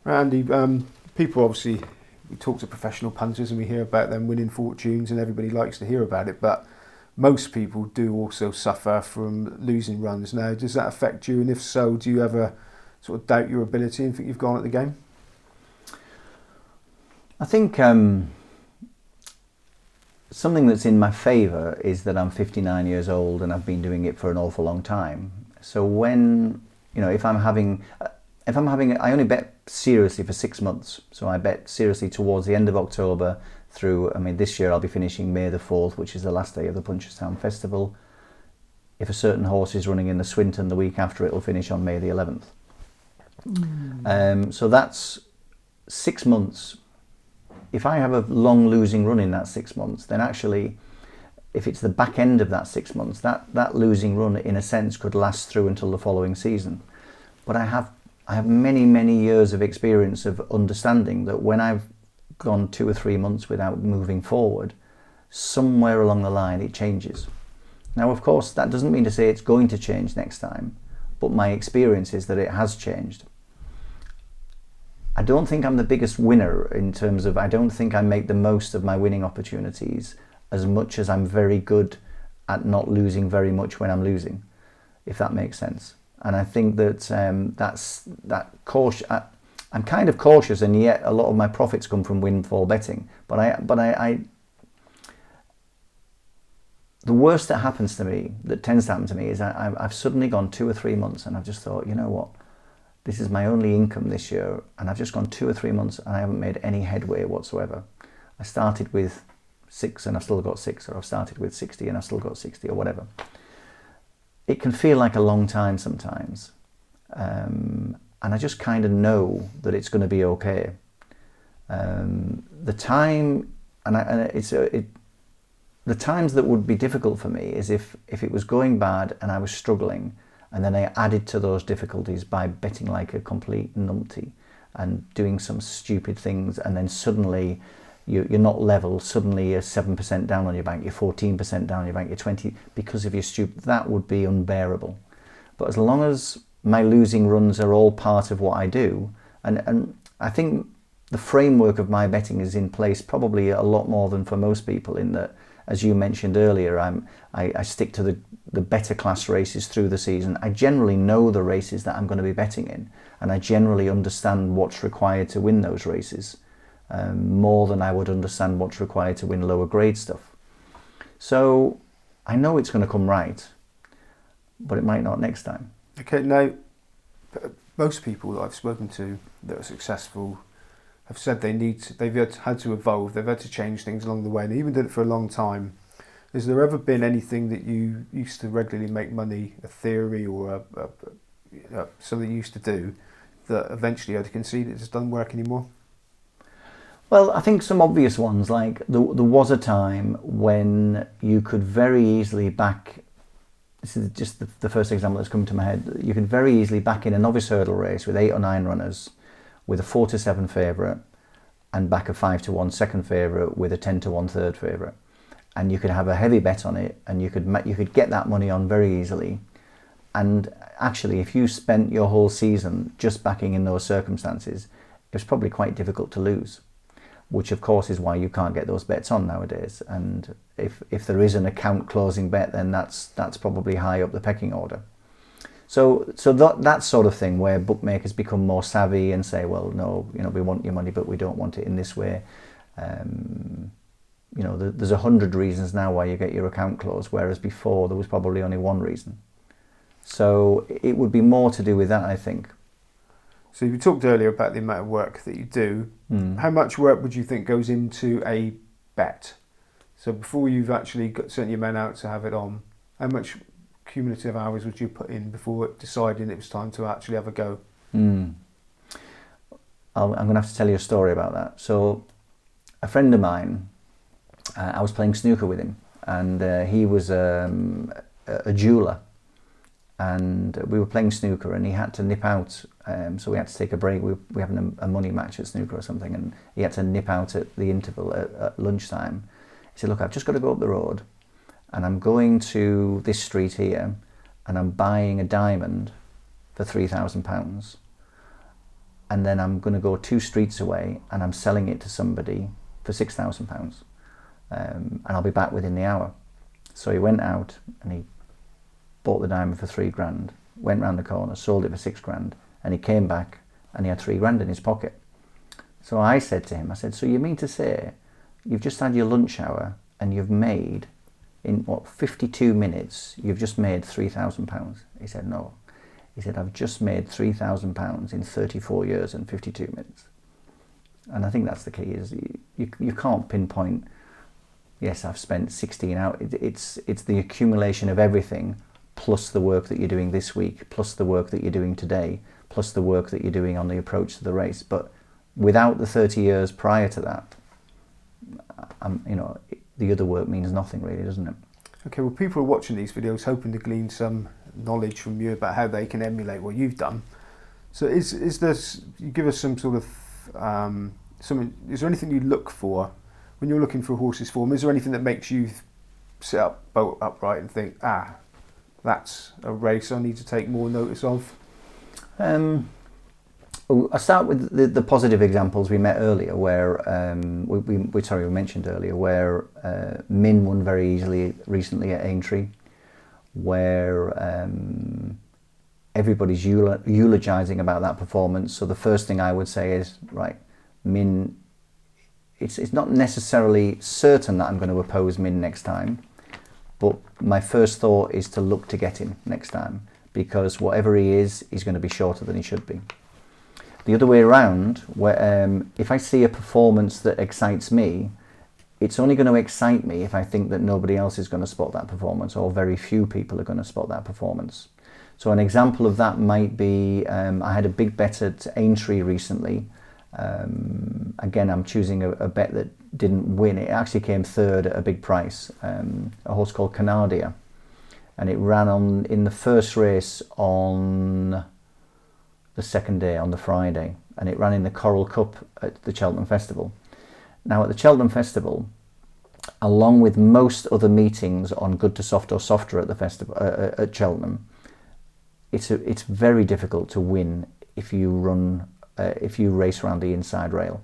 Andy, people obviously, we talk to professional punters and we hear about them winning fortunes and everybody likes to hear about it, but most people do also suffer from losing runs. Now, does that affect you? And if so, do you ever sort of doubt your ability and think you've gone at the game? I think something that's in my favour is that I'm 59 years old and I've been doing it for an awful long time. So when, if I'm having, I only bet seriously for 6 months. So I bet seriously towards the end of October through, this year I'll be finishing May the 4th, which is the last day of the Punchestown Festival. If a certain horse is running in the Swinton the week after, it'll finish on May the 11th. So that's 6 months. If I have a long losing run in that 6 months, then actually, if it's the back end of that 6 months, that losing run, in a sense, could last through until the following season. But I have many, many years of experience of understanding that when I've gone 2 or 3 months without moving forward, somewhere along the line it changes. Now, of course, that doesn't mean to say it's going to change next time, but my experience is that it has changed. I don't think I'm the biggest winner in terms of, I don't think I make the most of my winning opportunities as much as I'm very good at not losing very much when I'm losing, if that makes sense. And I think that I'm kind of cautious, and yet a lot of my profits come from windfall betting. But the worst that happens to me, that tends to happen to me, is I've suddenly gone 2 or 3 months and I've just thought, you know what, this is my only income this year, and I've just gone 2 or 3 months and I haven't made any headway whatsoever. I started with 6 and I've still got 6, or I've started with 60 and I've still got 60, or whatever. It can feel like a long time sometimes, and I just kind of know that it's going to be okay. The time, the times that would be difficult for me is if it was going bad and I was struggling, and then I added to those difficulties by betting like a complete numpty and doing some stupid things, and then suddenly you're not level, suddenly you're 7% down on your bank, you're 14% down on your bank, you're 20 because of your stupid. That would be unbearable. But as long as my losing runs are all part of what I do, and I think the framework of my betting is in place probably a lot more than for most people, in that, as you mentioned earlier, I stick to the better class races through the season. I generally know the races that I'm going to be betting in, and I generally understand what's required to win those races, more than I would understand what's required to win lower grade stuff. So I know it's going to come right, but it might not next time. Okay, now, most people that I've spoken to that are successful have said they've had to evolve, they've had to change things along the way, and they even did it for a long time. Has there ever been anything that you used to regularly make money, a theory or something you used to do, that eventually had to concede it just doesn't work anymore? Well, I think some obvious ones, like there was a time when you could very easily back, this is just the first example that's come to my head, you could very easily back in a novice hurdle race with 8 or 9 runners with a 4 to 7 favourite, and back a 5 to 1 second favourite with a 10 to 1 third favourite. And you could have a heavy bet on it, and you could get that money on very easily. And actually, if you spent your whole season just backing in those circumstances, it was probably quite difficult to lose, which of course is why you can't get those bets on nowadays. And if there is an account closing bet, then that's probably high up the pecking order. So that sort of thing, where bookmakers become more savvy and say, well, no, we want your money, but we don't want it in this way. There's 100 reasons now why you get your account closed, whereas before there was probably only one reason. So it would be more to do with that, I think. So you talked earlier about the amount of work that you do. How much work would you think goes into a bet? So before you've actually sent your men out to have it on, how much cumulative hours would you put in before deciding it was time to actually have a go? I'm going to have to tell you a story about that. So a friend of mine, I was playing snooker with him, and he was a jeweller, and we were playing snooker, and he had to nip out, so we had to take a break. We were having a money match at snooker or something, and he had to nip out at the interval at lunchtime. He said, look, I've just got to go up the road, and I'm going to this street here, and I'm buying a diamond for £3,000. and then I'm going to go 2 streets away and I'm selling it to somebody for £6,000, and I'll be back within the hour. So he went out and he bought the diamond for £3,000, went round the corner, sold it for £6,000, and he came back and he had £3,000 in his pocket. So I said to him, I said, so you mean to say you've just had your lunch hour and you've made, in 52 minutes, you've just made £3,000? He said, no. He said, I've just made £3,000 in 34 years and 52 minutes. And I think that's the key, is you can't pinpoint, yes, I've spent 16 hours. It's the accumulation of everything, plus the work that you're doing this week, plus the work that you're doing today, plus the work that you're doing on the approach to the race. But without the 30 years prior to that, the other work means nothing really, doesn't it? Okay, well, people are watching these videos hoping to glean some knowledge from you about how they can emulate what you've done. So is this, you give us some sort of, is there anything you look for when you're looking for a horse's form? Is there anything that makes you sit up, bolt upright and think, that's a race I need to take more notice of? I start with the positive examples we met earlier, where we mentioned earlier, where Min won very easily recently at Aintree, where everybody's eulogising about that performance. So the first thing I would say is, right, Min, it's not necessarily certain that I'm going to oppose Min next time, but my first thought is to look to get him next time, because whatever he is, he's going to be shorter than he should be. The other way around, where if I see a performance that excites me, it's only going to excite me if I think that nobody else is going to spot that performance, or very few people are going to spot that performance. So an example of that might be, I had a big bet at Aintree recently. Again, I'm choosing a bet that didn't win. It actually came third at a big price, a horse called Canadia. And it ran in the first race on the second day, on the Friday, and it ran in the Coral Cup at the Cheltenham Festival. Now at the Cheltenham Festival, along with most other meetings on good to soft or softer at the festival at Cheltenham, it's very difficult to win if you race around the inside rail.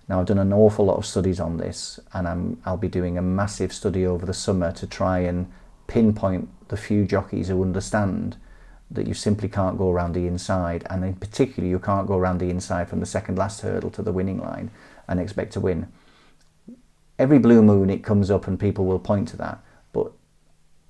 Now I've done an awful lot of studies on this, and I'll be doing a massive study over the summer to try and pinpoint the few jockeys who understand that you simply can't go around the inside, and in particular you can't go around the inside from the second last hurdle to the winning line and expect to win. Every blue moon it comes up and people will point to that, but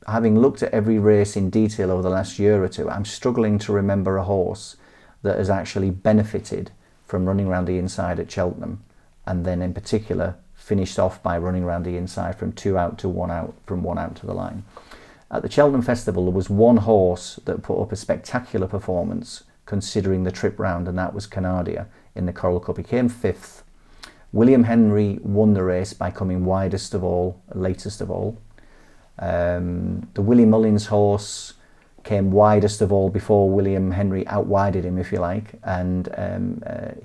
having looked at every race in detail over the last year or two, I'm struggling to remember a horse that has actually benefited from running around the inside at Cheltenham, and then in particular finished off by running around the inside from 2 out to 1 out, from 1 out to the line. At the Cheltenham Festival, there was one horse that put up a spectacular performance considering the trip round, and that was Canadia in the Coral Cup. He came 5th. William Henry won the race by coming widest of all, latest of all. The Willie Mullins horse came widest of all before William Henry outwided him, if you like, and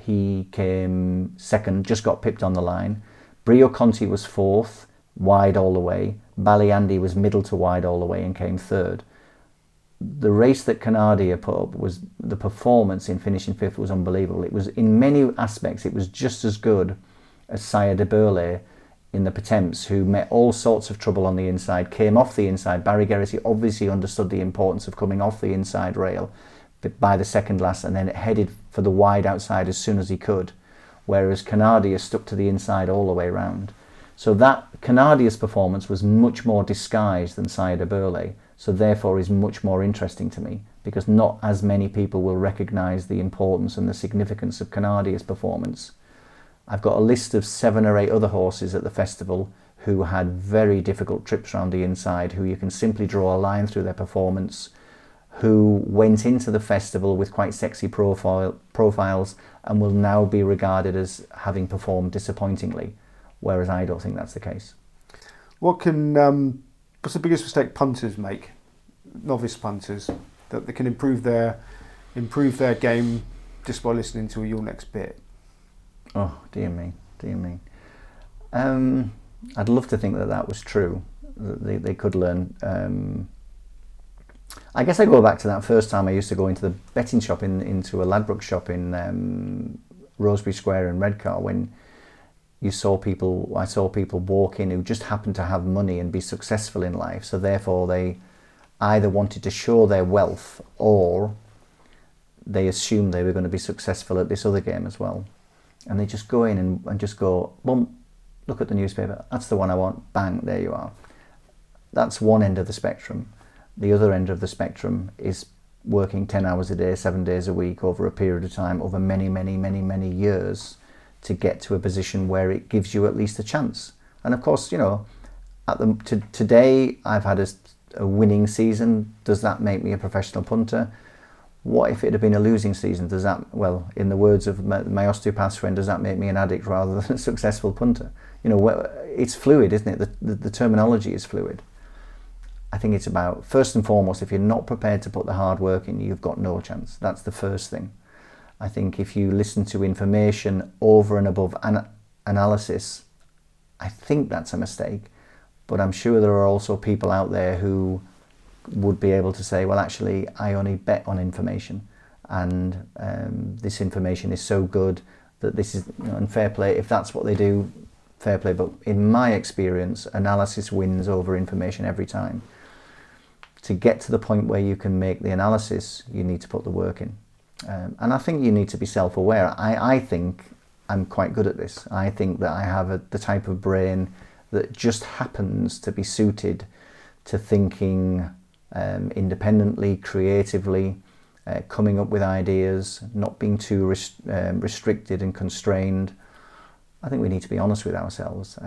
he came 2nd, just got pipped on the line. Brio Conti was 4th, wide all the way. Andy was middle to wide all the way and came 3rd. The race that Canadia put up, was the performance in finishing 5th was unbelievable. It was, in many aspects, it was just as good as Sire de Burle in the Pertemps, who met all sorts of trouble on the inside, came off the inside. Barry Geraghty obviously understood the importance of coming off the inside rail by the second last, and then headed for the wide outside as soon as he could, whereas Canadia stuck to the inside all the way round. So that Canadia's performance was much more disguised than Sire de Burle, so therefore is much more interesting to me, because not as many people will recognise the importance and the significance of Canadia's performance. I've got a list of 7 or 8 other horses at the festival who had very difficult trips around the inside, who you can simply draw a line through their performance, who went into the festival with quite sexy profiles and will now be regarded as having performed disappointingly, whereas I don't think that's the case. What's the biggest mistake punters make, novice punters, that they can improve their game just by listening to your next bit? Oh, dear me. I'd love to think that was true, that they could learn I guess I go back to that first time I used to go into the betting shop, into a Ladbroke shop in Rosebery Square in Redcar, when I saw people walk in who just happened to have money and be successful in life. So therefore they either wanted to show their wealth, or they assumed they were going to be successful at this other game as well. And they just go in and just go, boom, look at the newspaper, that's the one I want, bang, there you are. That's one end of the spectrum. The other end of the spectrum is working 10 hours a day, 7 days a week, over a period of time, over many, many, many, many years, to get to a position where it gives you at least a chance. And of course, you know, today I've had a winning season. Does that make me a professional punter? What if it had been a losing season? Does that, well, in the words of my osteopath friend, does that make me an addict rather than a successful punter? You know, it's fluid, isn't it? The terminology is fluid. I think it's about, first and foremost, if you're not prepared to put the hard work in, you've got no chance. That's the first thing. I think if you listen to information over and above analysis, I think that's a mistake. But I'm sure there are also people out there who would be able to say, well, actually, I only bet on information, and this information is so good that this is, you know, and fair play. If that's what they do, fair play. But in my experience, analysis wins over information every time. To get to the point where you can make the analysis, you need to put the work in. And I think you need to be self-aware. I think I'm quite good at this. I think that I have the type of brain that just happens to be suited to thinking independently, creatively, coming up with ideas, not being too restricted and constrained. I think we need to be honest with ourselves.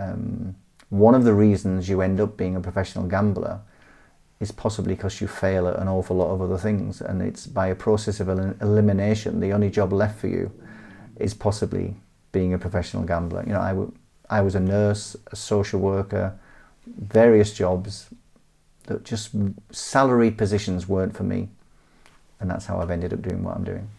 One of the reasons you end up being a professional gambler is possibly because you fail at an awful lot of other things, and it's by a process of elimination. The only job left for you is possibly being a professional gambler. You know, I was a nurse, a social worker, various jobs that just salary positions weren't for me, and that's how I've ended up doing what I'm doing.